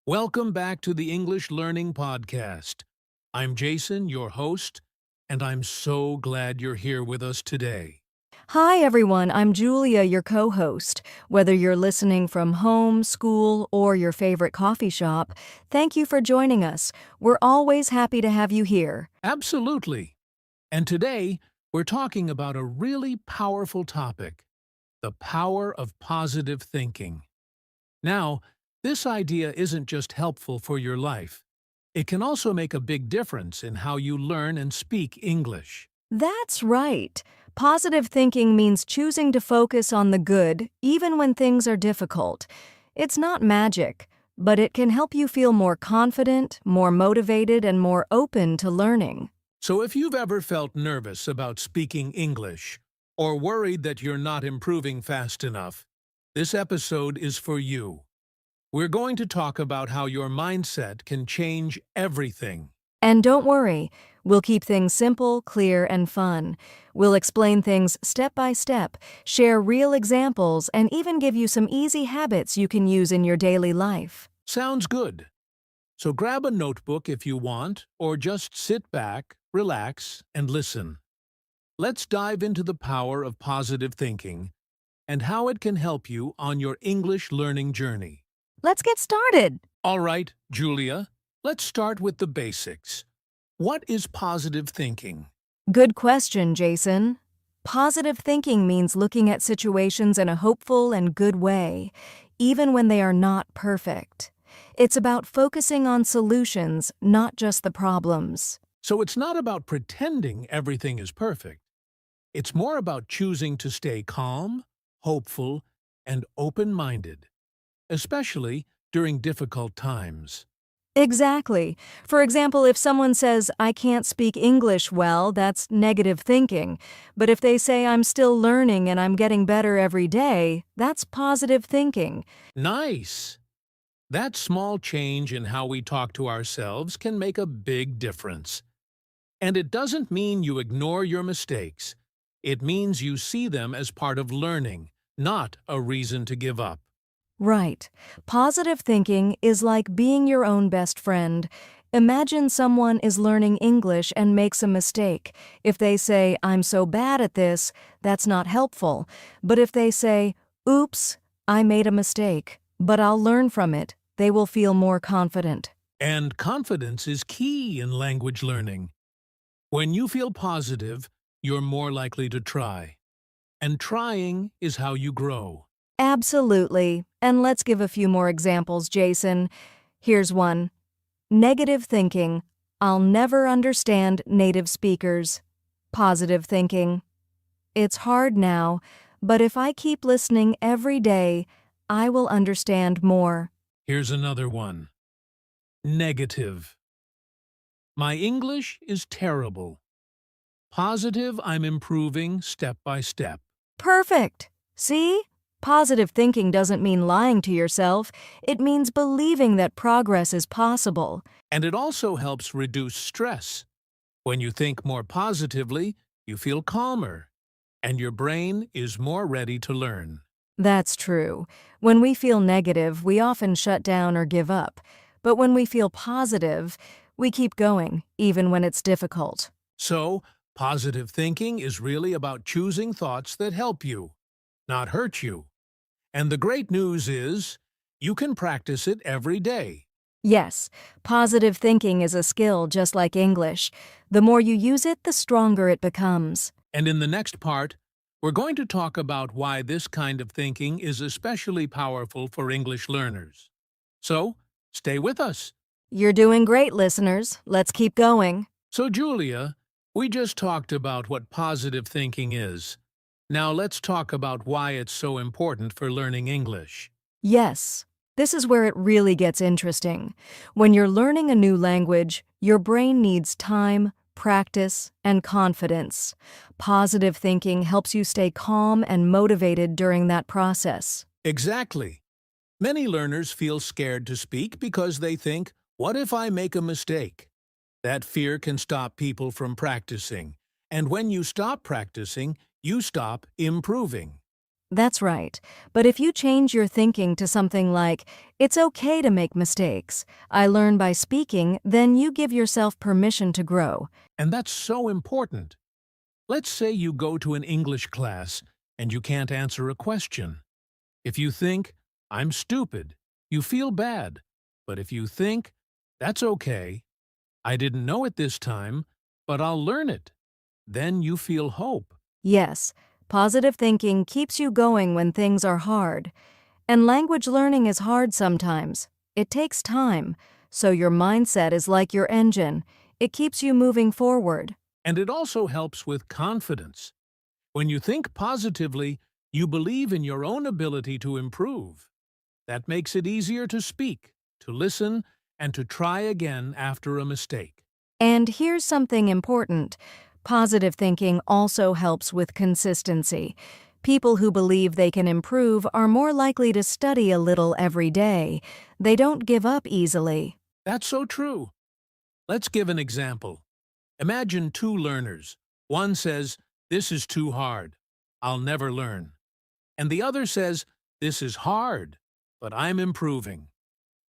Welcome back to the English Learning Podcast. I'm Jason, your host, and I'm so glad you're here with us today. Hi, everyone. I'm Julia, your co host. Whether you're listening from home, school, or your favorite coffee shop, thank you for joining us. We're always happy to have you here. Absolutely. And today, we're talking about a really powerful topic, the power of positive thinking. Now, this idea isn't just helpful for your life. It can also make a big difference in how you learn and speak English. That's right. Positive thinking means choosing to focus on the good, even when things are difficult. It's not magic, but it can help you feel more confident, more motivated, and more open to learning. So if you've ever felt nervous about speaking English, or worried that you're not improving fast enough, this episode is for you. We're going to talk about how your mindset can change everything. And don't worry, we'll keep things simple, clear, and fun. We'll explain things step by step, share real examples, and even give you some easy habits you can use in your daily life. Sounds good. So grab a notebook if you want, or just sit back, relax, and listen. Let's dive into the power of positive thinking and how it can help you on your English learning journey. Let's get started. All right, Julia, let's start with the basics. What is positive thinking? Good question, Jason. Positive thinking means looking at situations in a hopeful and good way, even when they are not perfect. It's about focusing on solutions, not just the problems. So it's not about pretending everything is perfect. It's more about choosing to stay calm, hopeful, and open-minded, especially during difficult times. Exactly. For example, if someone says, I can't speak English well, that's negative thinking. But if they say, I'm still learning and I'm getting better every day, that's positive thinking. Nice! That small change in how we talk to ourselves can make a big difference. And it doesn't mean you ignore your mistakes. It means you see them as part of learning, not a reason to give up. Right. Positive thinking is like being your own best friend. Imagine someone is learning English and makes a mistake. If they say, I'm so bad at this, that's not helpful. But if they say, oops, I made a mistake, but I'll learn from it, they will feel more confident. And confidence is key in language learning. When you feel positive, you're more likely to try. And trying is how you grow. Absolutely. And let's give a few more examples, Jason. Here's one. Negative thinking. I'll never understand native speakers. Positive thinking. It's hard now, but if I keep listening every day, I will understand more. Here's another one. Negative. My English is terrible. Positive, I'm improving step by step. Perfect. See? Positive thinking doesn't mean lying to yourself. It means believing that progress is possible. And it also helps reduce stress. When you think more positively, you feel calmer, and your brain is more ready to learn. That's true. When we feel negative, we often shut down or give up. But when we feel positive, we keep going, even when it's difficult. So, positive thinking is really about choosing thoughts that help you, not hurt you. And the great news is, you can practice it every day. Yes, positive thinking is a skill just like English. The more you use it, the stronger it becomes. And in the next part, we're going to talk about why this kind of thinking is especially powerful for English learners. So, stay with us. You're doing great, listeners. Let's keep going. So, Julia, we just talked about what positive thinking is. Now let's talk about why it's so important for learning English. Yes, this is where it really gets interesting. When you're learning a new language, your brain needs time, practice, and confidence. Positive thinking helps you stay calm and motivated during that process. Exactly. Many learners feel scared to speak because they think, what if I make a mistake? That fear can stop people from practicing. And when you stop practicing, you stop improving. That's right. But if you change your thinking to something like, it's okay to make mistakes, I learn by speaking, then you give yourself permission to grow. And that's so important. Let's say you go to an English class and you can't answer a question. If you think, I'm stupid, you feel bad. But if you think, that's okay, I didn't know it this time, but I'll learn it, then you feel hope. Yes, positive thinking keeps you going when things are hard. And language learning is hard sometimes. It takes time, so your mindset is like your engine. It keeps you moving forward. And it also helps with confidence. When you think positively, you believe in your own ability to improve. That makes it easier to speak, to listen, and to try again after a mistake. And here's something important. Positive thinking also helps with consistency. People who believe they can improve are more likely to study a little every day. They don't give up easily. That's so true. Let's give an example. Imagine two learners. One says, "This is too hard. I'll never learn." And the other says, "This is hard, but I'm improving."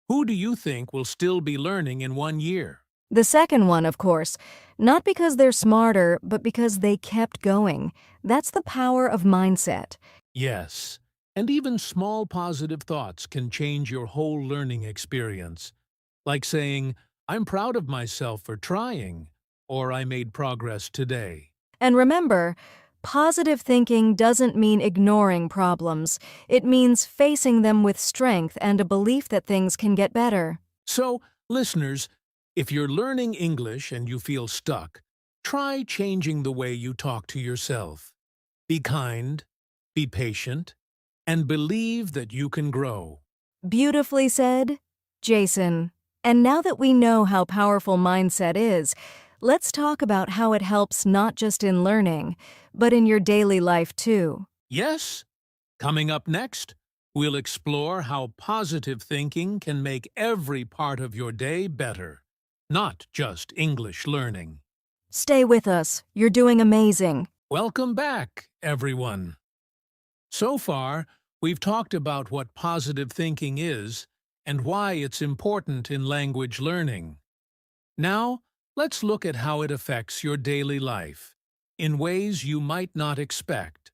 Who do you think will still be learning in 1 year? The second one, of course, not because they're smarter, but because they kept going. That's the power of mindset. Yes, and even small positive thoughts can change your whole learning experience. Like saying, "I'm proud of myself for trying," or "I made progress today." And remember, positive thinking doesn't mean ignoring problems. It means facing them with strength and a belief that things can get better. So, listeners, if you're learning English and you feel stuck, try changing the way you talk to yourself. Be kind, be patient, and believe that you can grow. Beautifully said, Jason. And now that we know how powerful mindset is, let's talk about how it helps not just in learning, but in your daily life too. Yes? Coming up next, we'll explore how positive thinking can make every part of your day better, not just English learning. Stay with us. You're doing amazing. Welcome back, everyone. So far, we've talked about what positive thinking is and why it's important in language learning. Now, let's look at how it affects your daily life in ways you might not expect.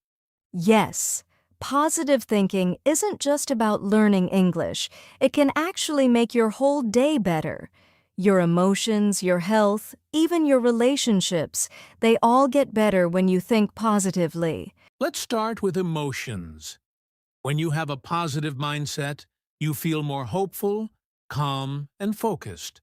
Yes, positive thinking isn't just about learning English. It can actually make your whole day better. Your emotions, your health, even your relationships, they all get better when you think positively. Let's start with emotions. When you have a positive mindset, you feel more hopeful, calm, and focused.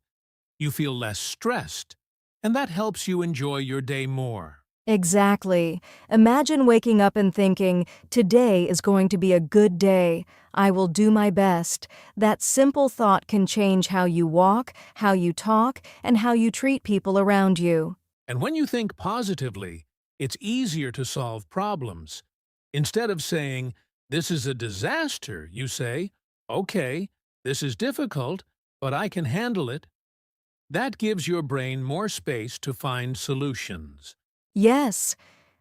You feel less stressed, and that helps you enjoy your day more. Exactly. Imagine waking up and thinking, today is going to be a good day. I will do my best. That simple thought can change how you walk, how you talk, and how you treat people around you. And when you think positively, it's easier to solve problems. Instead of saying, "This is a disaster," you say, "Okay, this is difficult, but I can handle it." That gives your brain more space to find solutions. Yes.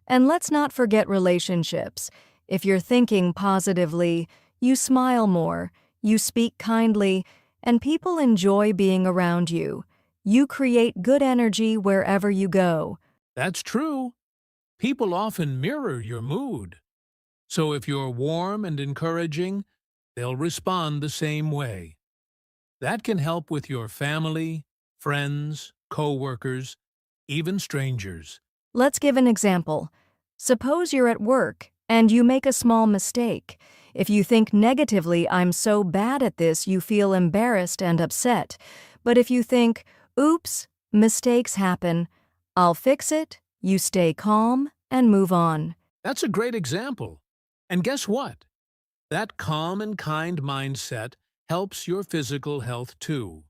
And let's not forget relationships. If you're thinking positively, you smile more, you speak kindly, and people enjoy being around you. You create good energy wherever you go. That's true. People often mirror your mood. So if you're warm and encouraging, they'll respond the same way. That can help with your family, friends, co-workers, even strangers. Let's give an example. Suppose you're at work and you make a small mistake. If you think negatively, I'm so bad at this, you feel embarrassed and upset. But if you think, oops, mistakes happen, I'll fix it, you stay calm and move on. That's a great example. And guess what? That calm and kind mindset helps your physical health too.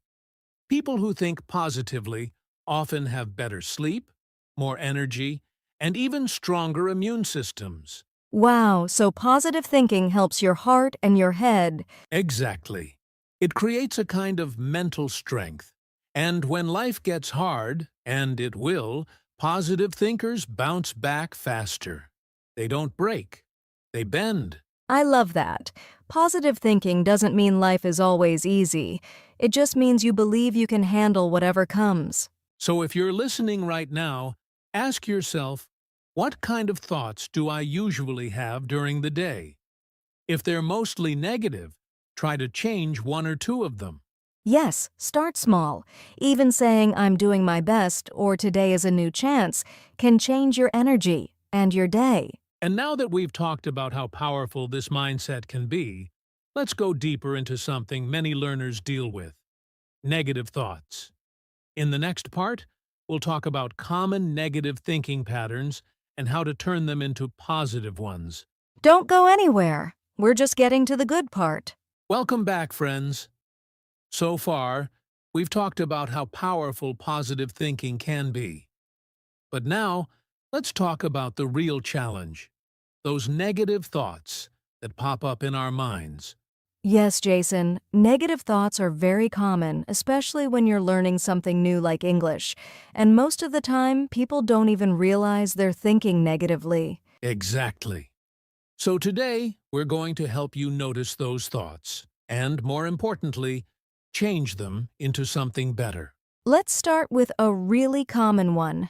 People who think positively often have better sleep, more energy, and even stronger immune systems. Wow, so positive thinking helps your heart and your head. Exactly. It creates a kind of mental strength. And when life gets hard, and it will, positive thinkers bounce back faster. They don't break. they bend. I love that. Positive thinking doesn't mean life is always easy. It just means you believe you can handle whatever comes. So if you're listening right now, ask yourself, what kind of thoughts do I usually have during the day? If they're mostly negative, try to change one or two of them. Yes, start small. Even saying I'm doing my best or today is a new chance can change your energy and your day. And now that we've talked about how powerful this mindset can be, let's go deeper into something many learners deal with: negative thoughts. In the next part, we'll talk about common negative thinking patterns and how to turn them into positive ones. Don't go anywhere. We're just getting to the good part. Welcome back, friends. So far, we've talked about how powerful positive thinking can be. But now, let's talk about the real challenge: those negative thoughts that pop up in our minds. Yes, Jason, negative thoughts are very common, especially when you're learning something new like English. And most of the time, people don't even realize they're thinking negatively. Exactly. So today, we're going to help you notice those thoughts and, more importantly, change them into something better. Let's start with a really common one.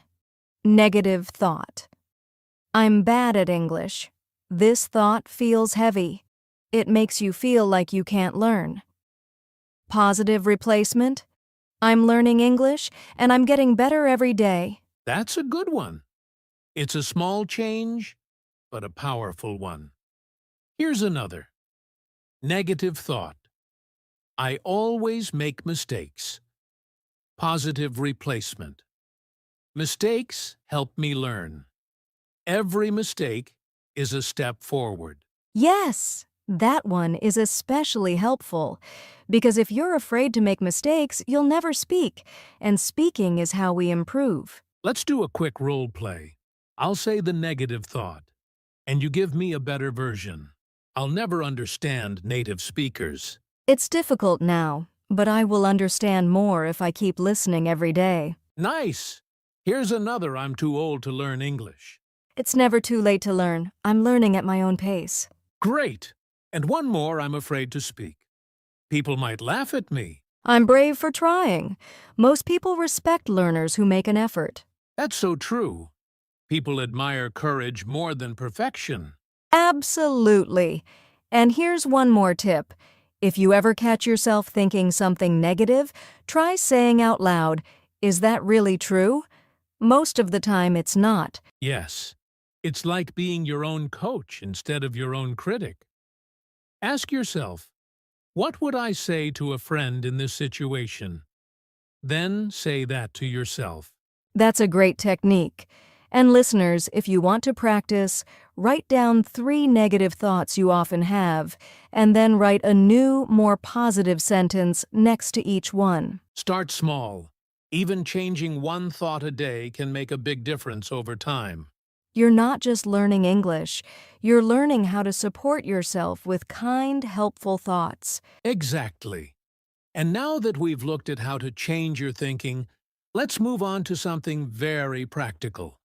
Negative thought. I'm bad at English. This thought feels heavy. It makes you feel like you can't learn. Positive replacement. I'm learning English and I'm getting better every day. That's a good one. It's a small change, but a powerful one. Here's another. Negative thought. I always make mistakes. Positive replacement. Mistakes help me learn. Every mistake is a step forward. Yes, that one is especially helpful. Because if you're afraid to make mistakes, you'll never speak. And speaking is how we improve. Let's do a quick role play. I'll say the negative thought, and you give me a better version. I'll never understand native speakers. It's difficult now, but I will understand more if I keep listening every day. Nice! Here's another: I'm too old to learn English. It's never too late to learn. I'm learning at my own pace. Great! And one more: I'm afraid to speak. People might laugh at me. I'm brave for trying. Most people respect learners who make an effort. That's so true. People admire courage more than perfection. Absolutely. And here's one more tip. If you ever catch yourself thinking something negative, try saying out loud, "Is that really true?" Most of the time it's not. Yes, it's like being your own coach instead of your own critic. Ask yourself, what would I say to a friend in this situation? Then say that to yourself. That's a great technique. And listeners, if you want to practice, write down 3 negative thoughts you often have, and then write a new, more positive sentence next to each one. Start small. Even changing one thought a day can make a big difference over time. You're not just learning English, you're learning how to support yourself with kind, helpful thoughts. Exactly. And now that we've looked at how to change your thinking, let's move on to something very practical: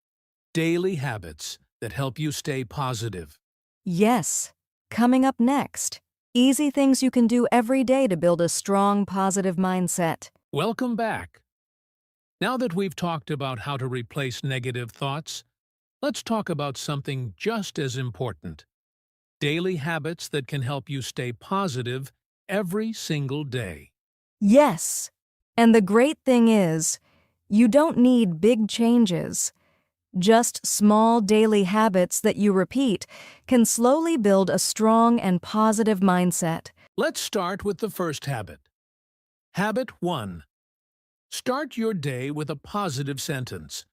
daily habits that help you stay positive. Yes. Coming up next, easy things you can do every day to build a strong, positive mindset. Welcome back. Now that we've talked about how to replace negative thoughts, let's talk about something just as important: daily habits that can help you stay positive every single day. Yes. And the great thing is, you don't need big changes. Just small daily habits that you repeat can slowly build a strong and positive mindset. Let's start with the first habit. Habit 1. Start your day with a positive sentence.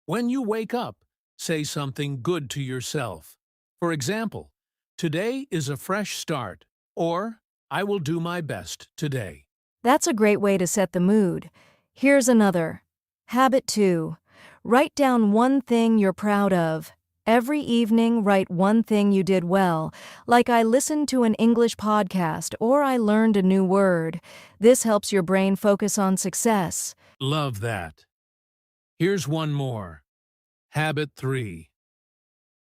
When you wake up, say something good to yourself. For example, today is a fresh start, or I will do my best today. That's a great way to set the mood. Here's another. Habit 2. Write down one thing you're proud of. Every evening, write one thing you did well, like I listened to an English podcast or I learned a new word. This helps your brain focus on success. Love that. Here's one more. Habit 3.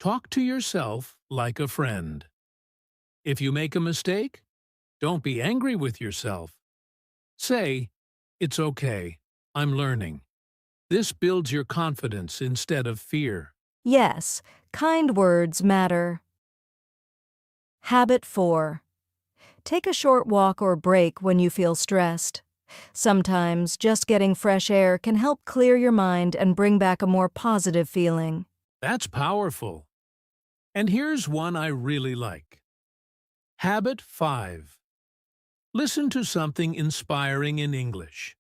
Talk to yourself like a friend. If you make a mistake, don't be angry with yourself. Say, "It's okay, I'm learning." This builds your confidence instead of fear. Yes, kind words matter. Habit 4. Take a short walk or break when you feel stressed. Sometimes just getting fresh air can help clear your mind and bring back a more positive feeling. That's powerful. And here's one I really like. Habit 5. Listen to something inspiring in English.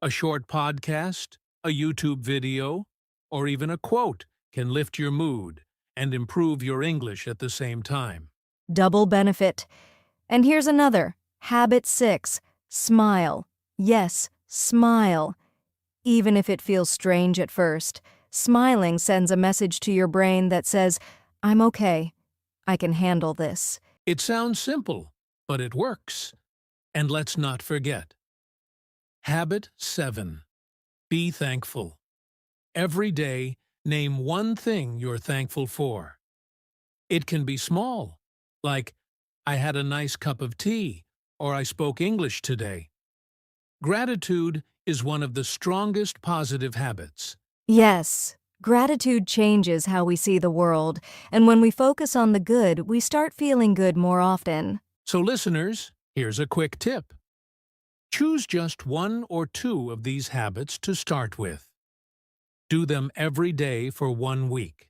A short podcast, a YouTube video, or even a quote can lift your mood and improve your English at the same time. Double benefit. And here's another. Habit 6. Smile. Yes, smile. Even if it feels strange at first, smiling sends a message to your brain that says, "I'm okay. I can handle this." It sounds simple, but it works. And let's not forget. Habit 7. Be thankful. Every day, name one thing you're thankful for. It can be small, like, "I had a nice cup of tea," or "I spoke English today." Gratitude is one of the strongest positive habits. Yes, gratitude changes how we see the world, and when we focus on the good, we start feeling good more often. So listeners, here's a quick tip. Choose just one or two of these habits to start with. Do them every day for 1 week.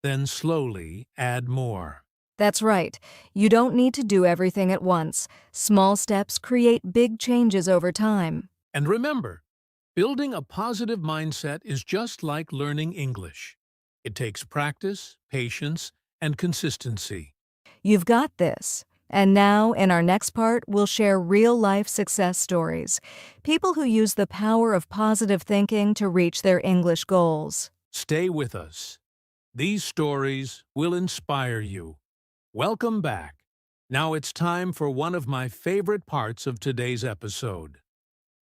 Then slowly add more. That's right. You don't need to do everything at once. Small steps create big changes over time. And remember, building a positive mindset is just like learning English. It takes practice, patience, and consistency. You've got this. And now, in our next part, we'll share real-life success stories. People who use the power of positive thinking to reach their English goals. Stay with us. These stories will inspire you. Welcome back. Now it's time for one of my favorite parts of today's episode.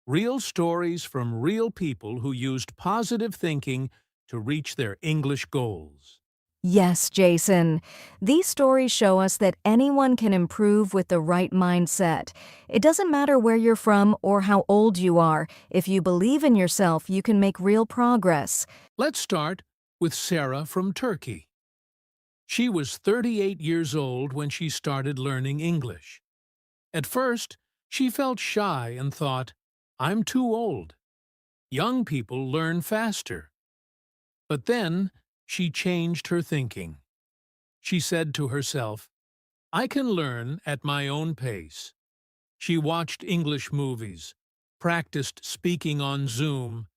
Real stories from real people who used positive thinking to reach their English goals. Yes, Jason. These stories show us that anyone can improve with the right mindset. It doesn't matter where you're from or how old you are. If you believe in yourself, you can make real progress. Let's start with Sarah from Turkey. She was 38 years old when she started learning English. At first, she felt shy and thought, "I'm too old. Young people learn faster." But then, she changed her thinking. She said to herself, "I can learn at my own pace." She watched English movies, practiced speaking on Zoom,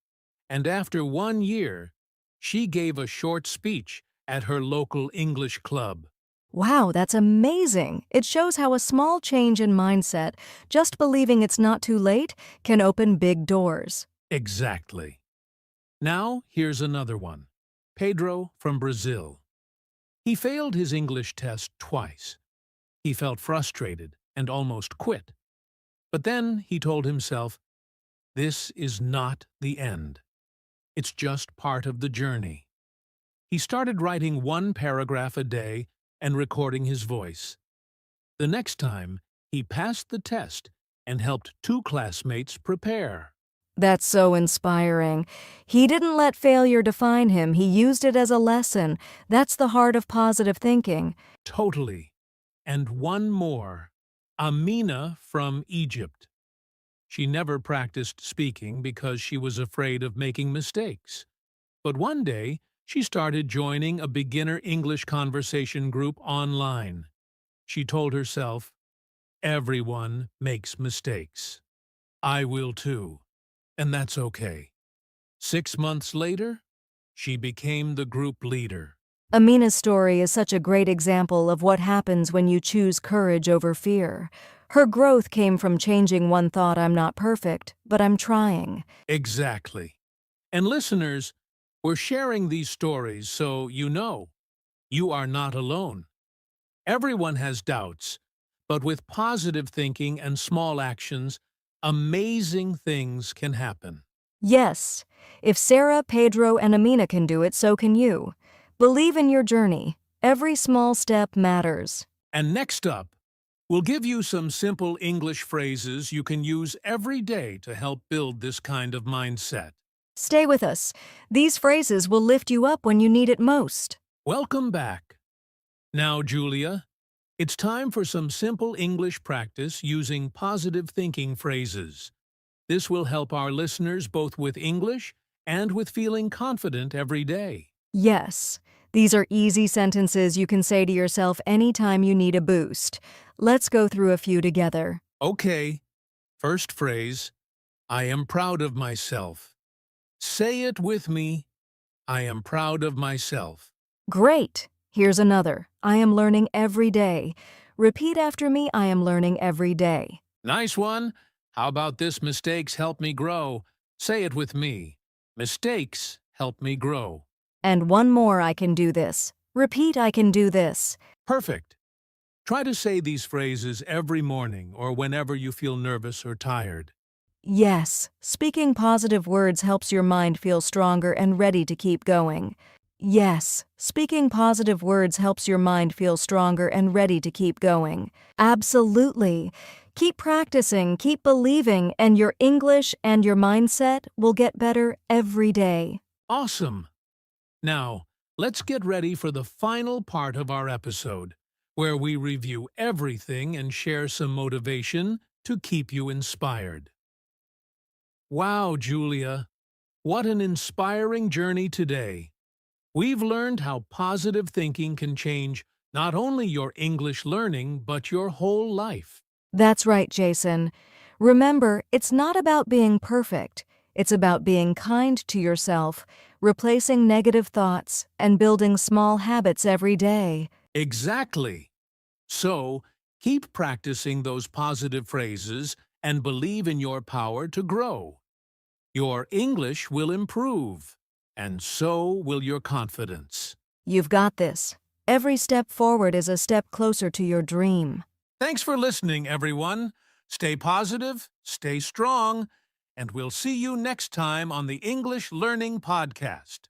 and after 1 year, she gave a short speech at her local English club. Wow, that's amazing. It shows how a small change in mindset, just believing it's not too late, can open big doors. Exactly. Now, here's another one. Pedro from Brazil. He failed his English test twice. He felt frustrated and almost quit. But then he told himself, "This is not the end. It's just part of the journey." He started writing 1 paragraph a day and recording his voice. The next time, he passed the test and helped 2 classmates prepare. That's so inspiring. He didn't let failure define him. He used it as a lesson. That's the heart of positive thinking. Totally. And one more. Amina from Egypt. She never practiced speaking because she was afraid of making mistakes. But one day, she started joining a beginner English conversation group online. She told herself, "Everyone makes mistakes. I will too. And that's okay." 6 months later, she became the group leader. Amina's story is such a great example of what happens when you choose courage over fear. Her growth came from changing one thought, "I'm not perfect, but I'm trying." Exactly. And listeners, we're sharing these stories so you know you are not alone. Everyone has doubts, but with positive thinking and small actions, amazing things can happen. Yes, if Sarah, Pedro, and Amina can do it, so can you. Believe in your journey. Every small step matters. And next up, we'll give you some simple English phrases you can use every day to help build this kind of mindset. Stay with us. These phrases will lift you up when you need it most. Welcome back. Now, Julia, it's time for some simple English practice using positive thinking phrases. This will help our listeners both with English and with feeling confident every day. Yes, these are easy sentences you can say to yourself anytime you need a boost. Let's go through a few together. Okay, first phrase, I am proud of myself. Say it with me. I am proud of myself. Great! Here's another. I am learning every day. Repeat after me, I am learning every day. Nice one. How about this? Mistakes help me grow. Say it with me. Mistakes help me grow. And one more, I can do this. Repeat, I can do this. Perfect. Try to say these phrases every morning or whenever you feel nervous or tired. Yes, speaking positive words helps your mind feel stronger and ready to keep going. Yes, speaking positive words helps your mind feel stronger and ready to keep going. Absolutely. Keep practicing, keep believing, and your English and your mindset will get better every day. Awesome. Now, let's get ready for the final part of our episode, where we review everything and share some motivation to keep you inspired. Wow, Julia, what an inspiring journey today. We've learned how positive thinking can change not only your English learning, but your whole life. That's right, Jason. Remember, it's not about being perfect. It's about being kind to yourself, replacing negative thoughts, and building small habits every day. Exactly. So, keep practicing those positive phrases and believe in your power to grow. Your English will improve, and so will your confidence. You've got this. Every step forward is a step closer to your dream. Thanks for listening, everyone. Stay positive, stay strong, and we'll see you next time on the English Learning Podcast.